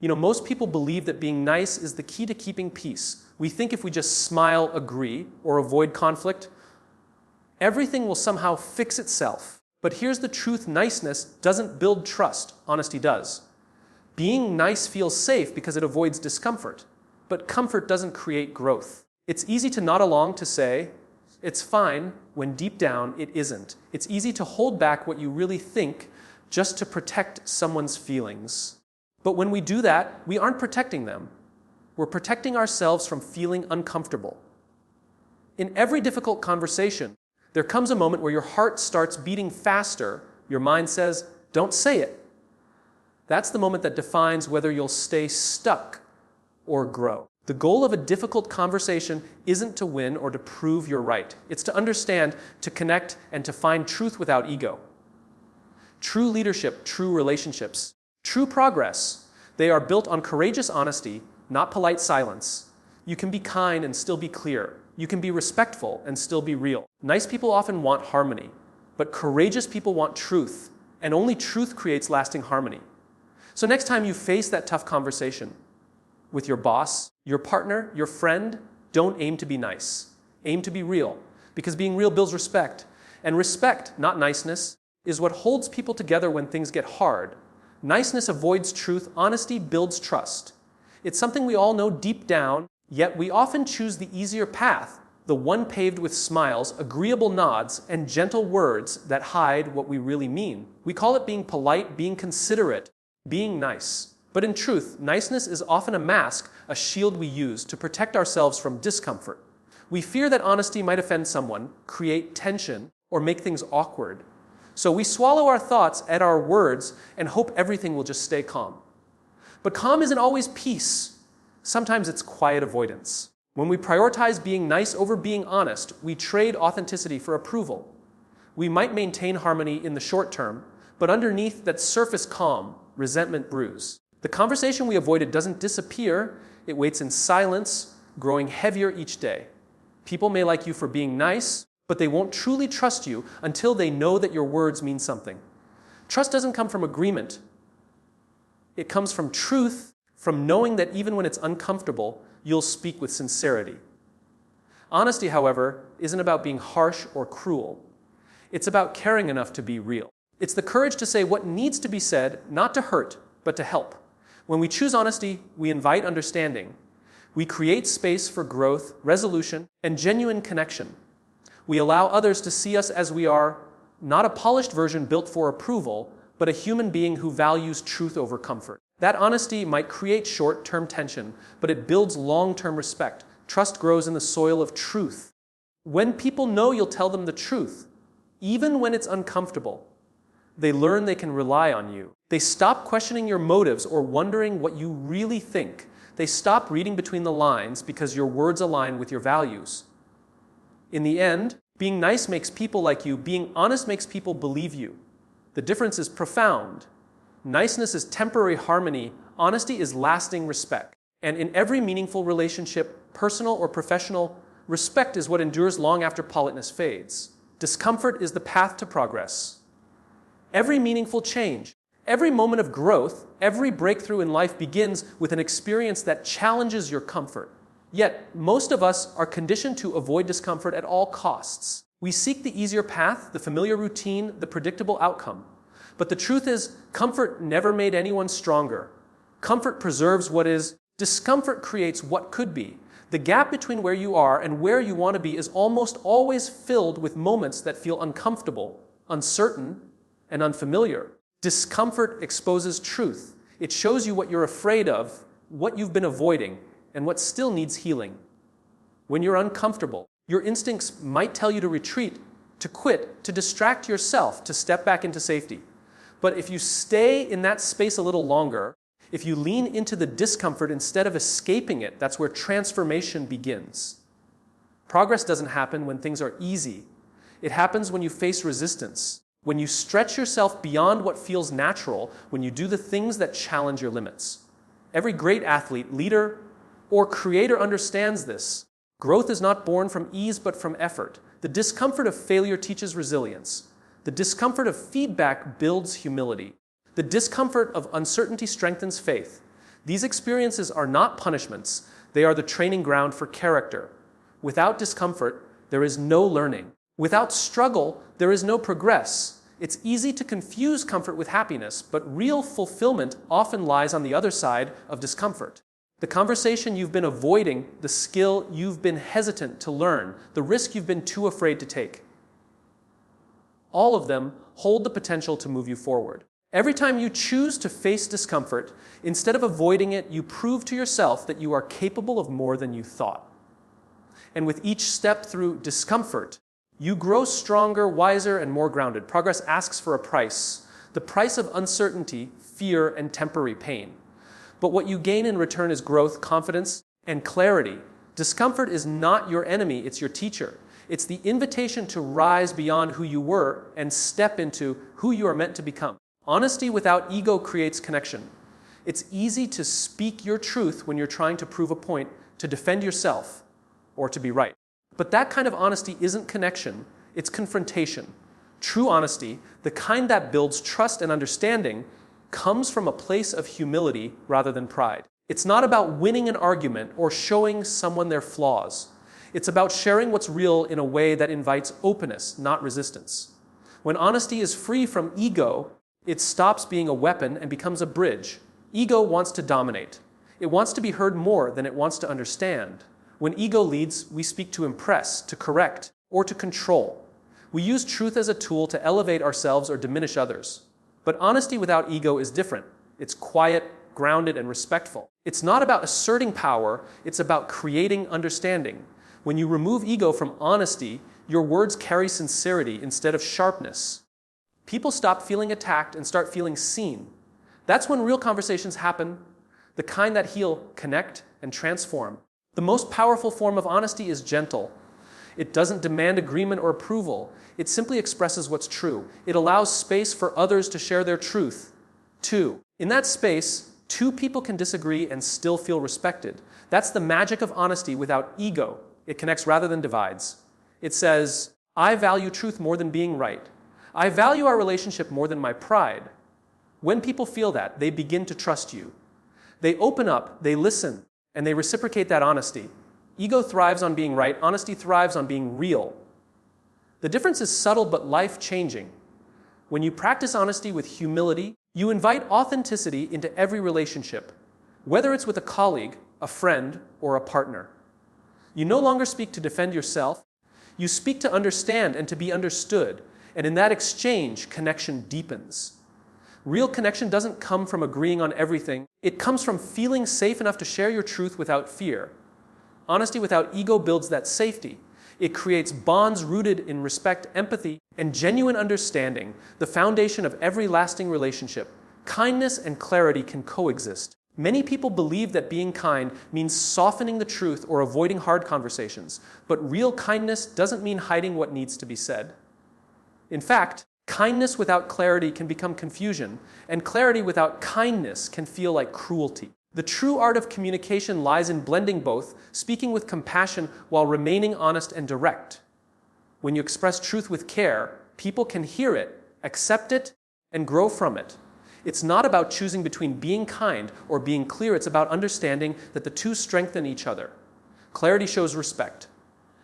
Most people believe that being nice is the key to keeping peace. We think if we just smile, agree, or avoid conflict, everything will somehow fix itself. But here's the truth: niceness doesn't build trust. Honesty does. Being nice feels safe because it avoids discomfort. But comfort doesn't create growth. It's easy to nod along, to say, it's fine, when deep down it isn't. It's easy to hold back what you really think just to protect someone's feelings. But when we do that, we aren't protecting them. We're protecting ourselves from feeling uncomfortable. In every difficult conversation, there comes a moment where your heart starts beating faster. Your mind says, don't say it. That's the moment that defines whether you'll stay stuck or grow. The goal of a difficult conversation isn't to win or to prove you're right. It's to understand, to connect, and to find truth without ego. True leadership, true relationships, true progress, they are built on courageous honesty, not polite silence. You can be kind and still be clear. You can be respectful and still be real. Nice people often want harmony, but courageous people want truth, and only truth creates lasting harmony. So next time you face that tough conversation with your boss, your partner, your friend, don't aim to be nice. Aim to be real, because being real builds respect. And respect, not niceness, is what holds people together when things get hard. Niceness avoids truth. Honesty builds trust. It's something we all know deep down, yet we often choose the easier path, the one paved with smiles, agreeable nods, and gentle words that hide what we really mean. We call it being polite, being considerate, being nice. But in truth, niceness is often a mask, a shield we use to protect ourselves from discomfort. We fear that honesty might offend someone, create tension, or make things awkward. So we swallow our thoughts at our words and hope everything will just stay calm. But calm isn't always peace. Sometimes it's quiet avoidance. When we prioritize being nice over being honest, we trade authenticity for approval. We might maintain harmony in the short term, but underneath that surface calm, resentment brews. The conversation we avoided doesn't disappear. It waits in silence, growing heavier each day. People may like you for being nice, but they won't truly trust you until they know that your words mean something. Trust doesn't come from agreement. It comes from truth, from knowing that even when it's uncomfortable, you'll speak with sincerity. Honesty, however, isn't about being harsh or cruel. It's about caring enough to be real. It's the courage to say what needs to be said, not to hurt, but to help. When we choose honesty, we invite understanding. We create space for growth, resolution, and genuine connection. We allow others to see us as we are, not a polished version built for approval, but a human being who values truth over comfort. That honesty might create short-term tension, but it builds long-term respect. Trust grows in the soil of truth. When people know you'll tell them the truth, even when it's uncomfortable, they learn they can rely on you. They stop questioning your motives or wondering what you really think. They stop reading between the lines because your words align with your values. In the end, being nice makes people like you. Being honest makes people believe you. The difference is profound. Niceness is temporary harmony. Honesty is lasting respect. And in every meaningful relationship, personal or professional, respect is what endures long after politeness fades. Discomfort is the path to progress. Every meaningful change, every moment of growth, every breakthrough in life begins with an experience that challenges your comfort. Yet, most of us are conditioned to avoid discomfort at all costs. We seek the easier path, the familiar routine, the predictable outcome. But the truth is, comfort never made anyone stronger. Comfort preserves what is. Discomfort creates what could be. The gap between where you are and where you want to be is almost always filled with moments that feel uncomfortable, uncertain, and unfamiliar. Discomfort exposes truth. It shows you what you're afraid of, what you've been avoiding, and what still needs healing. When you're uncomfortable, your instincts might tell you to retreat, to quit, to distract yourself, to step back into safety. But if you stay in that space a little longer, if you lean into the discomfort instead of escaping it, that's where transformation begins. Progress doesn't happen when things are easy. It happens when you face resistance, when you stretch yourself beyond what feels natural, when you do the things that challenge your limits. Every great athlete, leader, or creator understands this. Growth is not born from ease but from effort. The discomfort of failure teaches resilience. The discomfort of feedback builds humility. The discomfort of uncertainty strengthens faith. These experiences are not punishments. They are the training ground for character. Without discomfort, there is no learning. Without struggle, there is no progress. It's easy to confuse comfort with happiness, but real fulfillment often lies on the other side of discomfort. The conversation you've been avoiding, the skill you've been hesitant to learn, the risk you've been too afraid to take. All of them hold the potential to move you forward. Every time you choose to face discomfort, instead of avoiding it, you prove to yourself that you are capable of more than you thought. And with each step through discomfort, you grow stronger, wiser, and more grounded. Progress asks for a price. The price of uncertainty, fear, and temporary pain. But what you gain in return is growth, confidence, and clarity. Discomfort is not your enemy, it's your teacher. It's the invitation to rise beyond who you were and step into who you are meant to become. Honesty without ego creates connection. It's easy to speak your truth when you're trying to prove a point, to defend yourself, or to be right. But that kind of honesty isn't connection, it's confrontation. True honesty, the kind that builds trust and understanding, comes from a place of humility rather than pride. It's not about winning an argument or showing someone their flaws. It's about sharing what's real in a way that invites openness, not resistance. When honesty is free from ego, it stops being a weapon and becomes a bridge. Ego wants to dominate. It wants to be heard more than it wants to understand. When ego leads, we speak to impress, to correct, or to control. We use truth as a tool to elevate ourselves or diminish others. But honesty without ego is different. It's quiet, grounded, and respectful. It's not about asserting power, it's about creating understanding. When you remove ego from honesty, your words carry sincerity instead of sharpness. People stop feeling attacked and start feeling seen. That's when real conversations happen, the kind that heal, connect, and transform. The most powerful form of honesty is gentle. It doesn't demand agreement or approval. It simply expresses what's true. It allows space for others to share their truth, too. In that space, two people can disagree and still feel respected. That's the magic of honesty without ego. It connects rather than divides. It says, I value truth more than being right. I value our relationship more than my pride. When people feel that, they begin to trust you. They open up, they listen, and they reciprocate that honesty. Ego thrives on being right, honesty thrives on being real. The difference is subtle but life-changing. When you practice honesty with humility, you invite authenticity into every relationship, whether it's with a colleague, a friend, or a partner. You no longer speak to defend yourself, you speak to understand and to be understood, and in that exchange, connection deepens. Real connection doesn't come from agreeing on everything. It comes from feeling safe enough to share your truth without fear. Honesty without ego builds that safety. It creates bonds rooted in respect, empathy, and genuine understanding, the foundation of every lasting relationship. Kindness and clarity can coexist. Many people believe that being kind means softening the truth or avoiding hard conversations, but real kindness doesn't mean hiding what needs to be said. In fact, kindness without clarity can become confusion, and clarity without kindness can feel like cruelty. The true art of communication lies in blending both, speaking with compassion while remaining honest and direct. When you express truth with care, people can hear it, accept it, and grow from it. It's not about choosing between being kind or being clear. It's about understanding that the two strengthen each other. Clarity shows respect.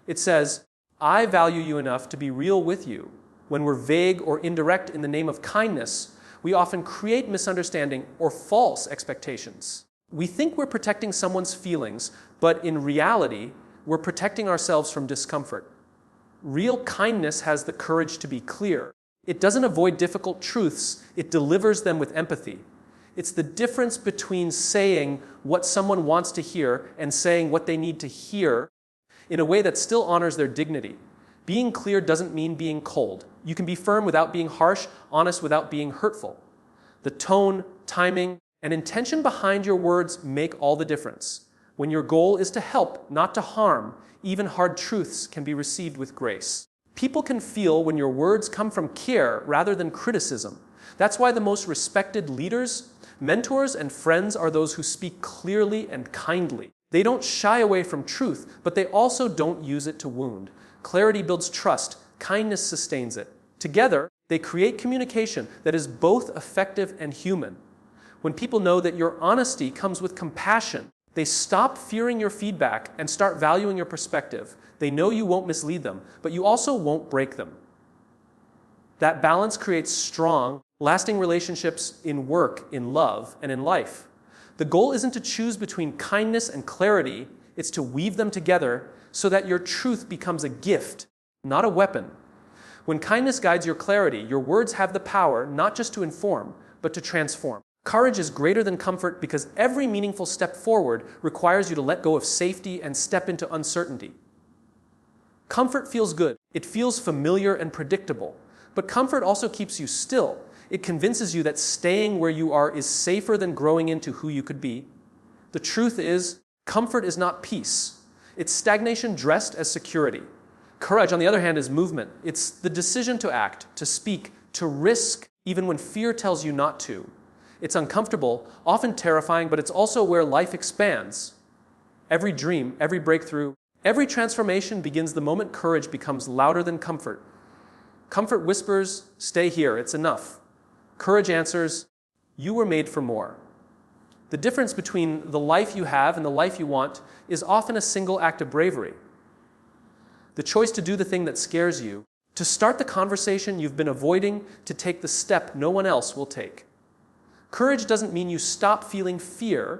It says, I value you enough to be real with you. When we're vague or indirect in the name of kindness, we often create misunderstanding or false expectations. We think we're protecting someone's feelings, but in reality, we're protecting ourselves from discomfort. Real kindness has the courage to be clear. It doesn't avoid difficult truths, it delivers them with empathy. It's the difference between saying what someone wants to hear and saying what they need to hear in a way that still honors their dignity. Being clear doesn't mean being cold. You can be firm without being harsh, honest without being hurtful. The tone, timing, and intention behind your words make all the difference. When your goal is to help, not to harm, even hard truths can be received with grace. People can feel when your words come from care rather than criticism. That's why the most respected leaders, mentors, and friends are those who speak clearly and kindly. They don't shy away from truth, but they also don't use it to wound. Clarity builds trust. Kindness sustains it. Together, they create communication that is both effective and human. When people know that your honesty comes with compassion, they stop fearing your feedback and start valuing your perspective. They know you won't mislead them, but you also won't break them. That balance creates strong, lasting relationships in work, in love, and in life. The goal isn't to choose between kindness and clarity, it's to weave them together so that your truth becomes a gift, not a weapon. When kindness guides your clarity, your words have the power not just to inform, but to transform. Courage is greater than comfort because every meaningful step forward requires you to let go of safety and step into uncertainty. Comfort feels good. It feels familiar and predictable. But comfort also keeps you still. It convinces you that staying where you are is safer than growing into who you could be. The truth is, comfort is not peace. It's stagnation dressed as security. Courage, on the other hand, is movement. It's the decision to act, to speak, to risk, even when fear tells you not to. It's uncomfortable, often terrifying, but it's also where life expands. Every dream, every breakthrough, every transformation begins the moment courage becomes louder than comfort. Comfort whispers, "Stay here, it's enough." Courage answers, "You were made for more." The difference between the life you have and the life you want is often a single act of bravery. The choice to do the thing that scares you, to start the conversation you've been avoiding, to take the step no one else will take. Courage doesn't mean you stop feeling fear.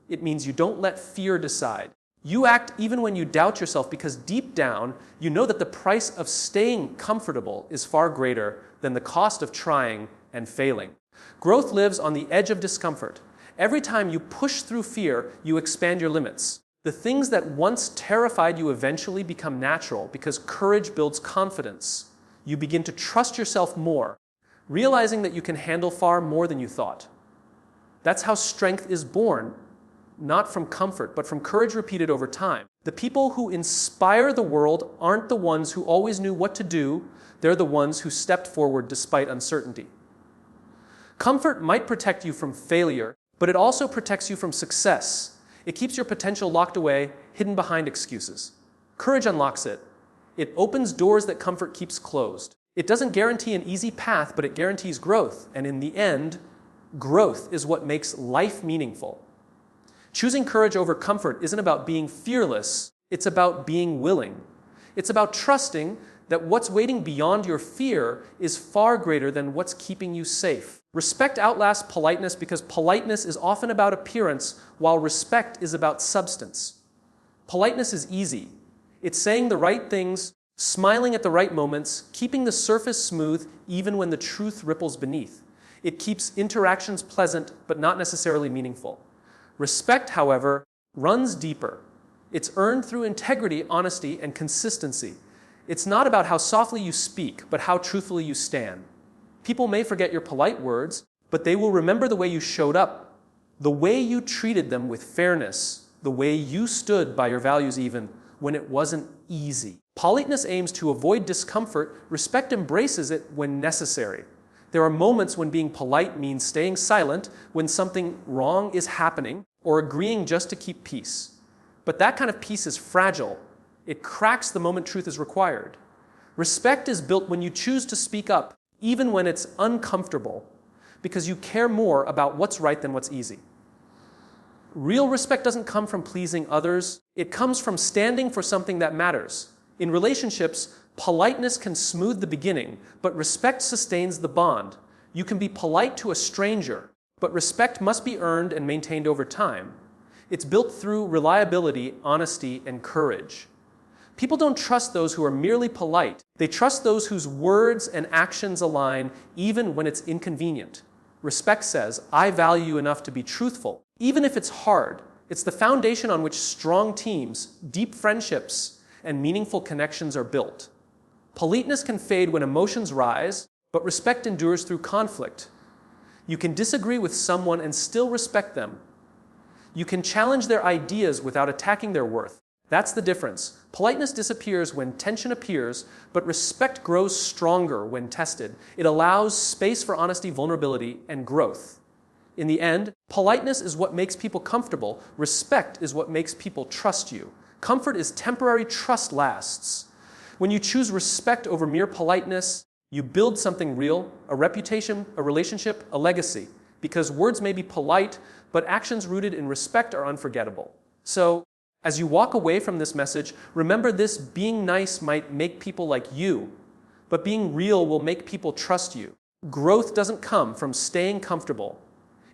It means you don't let fear decide. You act even when you doubt yourself because deep down, you know that the price of staying comfortable is far greater than the cost of trying and failing. Growth lives on the edge of discomfort. Every time you push through fear, you expand your limits. The things that once terrified you eventually become natural because courage builds confidence. You begin to trust yourself more, realizing that you can handle far more than you thought. That's how strength is born, not from comfort, but from courage repeated over time. The people who inspire the world aren't the ones who always knew what to do, they're the ones who stepped forward despite uncertainty. Comfort might protect you from failure, but it also protects you from success. It keeps your potential locked away, hidden behind excuses. Courage unlocks it. It opens doors that comfort keeps closed. It doesn't guarantee an easy path, but it guarantees growth. And in the end, growth is what makes life meaningful. Choosing courage over comfort isn't about being fearless, it's about being willing. It's about trusting that what's waiting beyond your fear is far greater than what's keeping you safe. Respect outlasts politeness because politeness is often about appearance, while respect is about substance. Politeness is easy. It's saying the right things, smiling at the right moments, keeping the surface smooth even when the truth ripples beneath. It keeps interactions pleasant but not necessarily meaningful. Respect, however, runs deeper. It's earned through integrity, honesty, and consistency. It's not about how softly you speak, but how truthfully you stand. People may forget your polite words, but they will remember the way you showed up, the way you treated them with fairness, the way you stood by your values even when it wasn't easy. Politeness aims to avoid discomfort. Respect embraces it when necessary. There are moments when being polite means staying silent when something wrong is happening or agreeing just to keep peace. But that kind of peace is fragile. It cracks the moment truth is required. Respect is built when you choose to speak up, even when it's uncomfortable, because you care more about what's right than what's easy. Real respect doesn't come from pleasing others. It comes from standing for something that matters. In relationships, politeness can smooth the beginning, but respect sustains the bond. You can be polite to a stranger, but respect must be earned and maintained over time. It's built through reliability, honesty, and courage. People don't trust those who are merely polite. They trust those whose words and actions align even when it's inconvenient. Respect says, "I value you enough to be truthful, even if it's hard." It's the foundation on which strong teams, deep friendships, and meaningful connections are built. Politeness can fade when emotions rise, but respect endures through conflict. You can disagree with someone and still respect them. You can challenge their ideas without attacking their worth. That's the difference. Politeness disappears when tension appears, but respect grows stronger when tested. It allows space for honesty, vulnerability, and growth. In the end, politeness is what makes people comfortable. Respect is what makes people trust you. Comfort is temporary, trust lasts. When you choose respect over mere politeness, you build something real, a reputation, a relationship, a legacy. because words may be polite, but actions rooted in respect are unforgettable. So, as you walk away from this message, remember this: being nice might make people like you, but being real will make people trust you. Growth doesn't come from staying comfortable.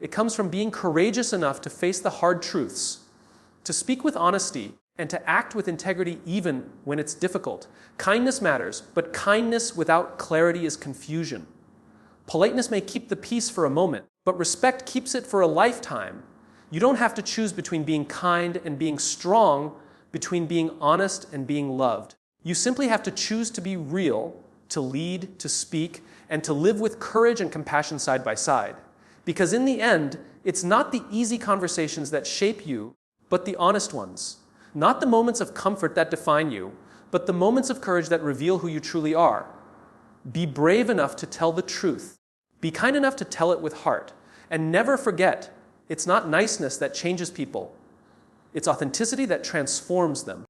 It comes from being courageous enough to face the hard truths, to speak with honesty, and to act with integrity even when it's difficult. Kindness matters, but kindness without clarity is confusion. Politeness may keep the peace for a moment, but respect keeps it for a lifetime. You don't have to choose between being kind and being strong, between being honest and being loved. You simply have to choose to be real, to lead, to speak, and to live with courage and compassion side by side. Because in the end, it's not the easy conversations that shape you, but the honest ones. Not the moments of comfort that define you, but the moments of courage that reveal who you truly are. Be brave enough to tell the truth. Be kind enough to tell it with heart. And never forget, it's not niceness that changes people. It's authenticity that transforms them.